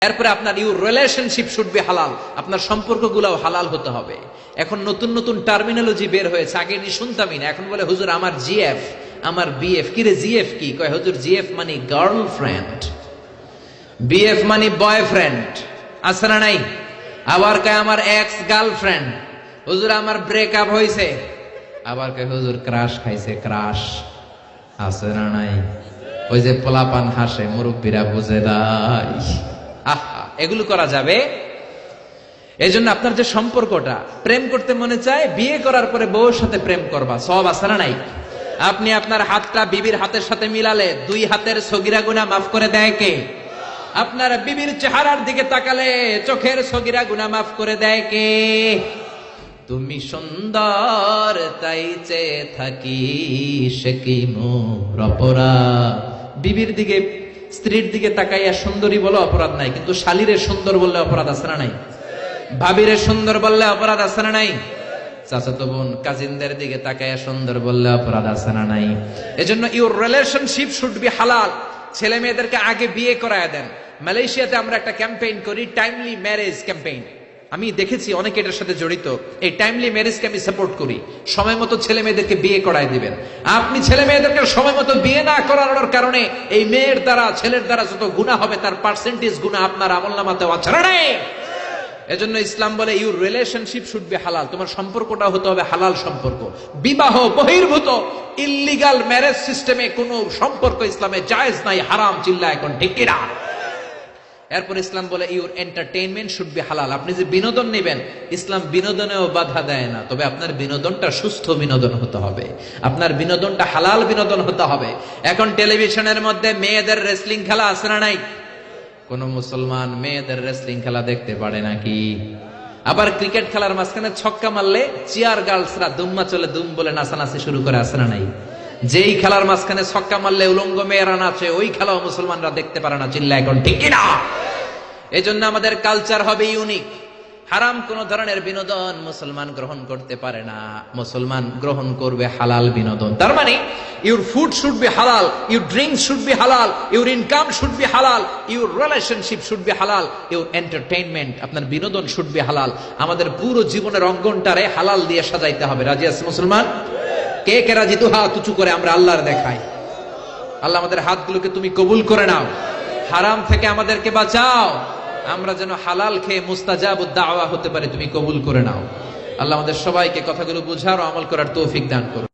এরপরে আপনার your relationship should be হালাল, আপনার সম্পর্কগুলোও হালাল হতে হবে। এখন নতুন নতুন টার্মিনোলজি বের হয়েছে, আগে নি শুনতামই না, এখন বলে হুজুর আমার জিএফ, আমার বিএফ। কি রে জিএফ কি? কয় হুজুর জিএফ মানে গার্লফ্রেন্ড, বিএফ মানে বয়ফ্রেন্ড, আছে না নাই? আবার কয় আমার এক্স গার্লফ্রেন্ড। হুজুর আমার ব্রেকআপ হয়েছে। আবার কয় হুজুর ক্রাশ খাইছে, ক্রাশ, আছে না নাই? ওই যে পোলাপান হাসে, মুরব্বীরা বুঝে নাই। আহা, এগুলো করা যাবে? এই জন্য আপনার যে সম্পর্কটা, প্রেম করতে মনে চায়, বিয়ে করার পরে বউর সাথে প্রেম করবা, সব আছে না নাই? আপনি আপনার হাতটা বিবির হাতের সাথে মিলালে 2 হাতের সগীরা গুনাহ মাফ করে দেয় কে? আপনার বিবির চেহারার দিকে তাকালে চোখের সগীরা গুনাহ মাফ করে দেয় কে? তুমি সুন্দর তাই চেয়ে থাকি, সে কি মোর অপরাধ? বিবির দিকে, স্ত্রীর দিকে তাকাইয়া সুন্দরী বলে অপরাধ নাই, কিন্তু শালীরে সুন্দর বললে অপরাধ আছে না নাই? ভাবিরে সুন্দর বললে অপরাধ আছে না নাই? চাচাতো বোন, কাজিনদের দিকে তাকাইয়া সুন্দর বললে অপরাধ আছে না নাই? এজন্য ইউর রিলেশনশিপ শুড বি হালাল। ছেলে মেয়েদেরকে আগে বিয়ে করায় দেন। মালয়েশিয়াতে আমরা একটা ক্যাম্পেইন করি, টাইমলি ম্যারেজ ক্যাম্পেইন। আমি দেখেছি অনেকে এটার সাথে জড়িত। এই টাইমলি ম্যারেজকে আমি সাপোর্ট করি। সময় মতো ছেলে মেয়েদেরকে বিয়ে করায় দিবেন। আপনি ছেলে মেয়েদেরকে সময় মতো বিয়ে না করানোর কারণে এই মেয়ের দ্বারা, ছেলের দ্বারা যত গুনাহ হবে তার পার্সেন্টেজ গুনাহ আপনার আমলনামাতেও আছে না নাই? এজন্য ইসলাম বলে ইউর রিলেশনশিপ শুড বি হালাল। তোমার সম্পর্কটা হতে হবে হালাল সম্পর্ক। বিবাহ বহির্ভূত ইল্লিগাল ম্যারেজ সিস্টেমে কোনো সম্পর্ক ইসলামে জায়েজ নাই, হারাম। চিল্লা এখন ঠিক কিনা? এরপর ইসলাম বলে ইউর এন্টারটেইনমেন্ট শুড বি হালাল। আপনি যে বিনোদন নেবেন, ইসলাম বিনোদনেও বাধা দেয় না, তবে আপনার বিনোদনটা সুস্থ বিনোদন হতে হবে, আপনার বিনোদনটা হালাল বিনোদন হতে হবে। এখন টেলিভিশনের মধ্যে মেয়েদের রেসলিং খেলা আছে না নাই? কোন মুসলমান মেয়েদের রেসলিং খেলা দেখতে পারে নাকি? আবার ক্রিকেট খেলার মাঝখানে ছক্কা মারলে চিয়ার গার্লসরা দুম্মা চলে দুম বলে নাচানাচি শুরু করে, আছে না নাই? যেই খেলার মাঝখানে ছক্কা মারলে উলঙ্গ মেয়েরা নাচে, ওই খেলাও মুসলমানরা দেখতে পারে না। চিল্লা এখন ঠিক কিনা? এই জন্য আমাদের কালচার হবে ইউনিক। হারাম কোন ধরনের বিনোদন মুসলমান গ্রহণ করতে পারে না। মুসলমান গ্রহণ করবে হালাল বিনোদন। তার মানে ইউর ফুড শুড বি হালাল, ইউর ড্রিঙ্ক শুড বি হালাল, ইউর ইনকাম শুড বি হালাল, ইউর রিলেশনশিপ শুড বি হালাল, ইউর এন্টারটেইনমেন্ট, আপনার বিনোদন শুড বি হালাল। আমাদের পুরো জীবনের অঙ্গনটারে হালাল দিয়ে সাজাইতে হবে। রাজি আছে মুসলমান? কে কে রাজি? তো হাত উঁচু করে আমরা আল্লাহর দেখাই। আল্লাহ আমাদের হাতগুলোকে তুমি কবুল করে নাও, হারাম থেকে আমাদেরকে বাঁচাও, আমরা যেন হালাল খেয়ে মুস্তাজাবুদ দাওয়া হতে পারি, তুমি কবুল করে নাও। আল্লাহ আমাদের সবাইকে কথাগুলো বুঝার ও আমল করার তৌফিক দান করুন।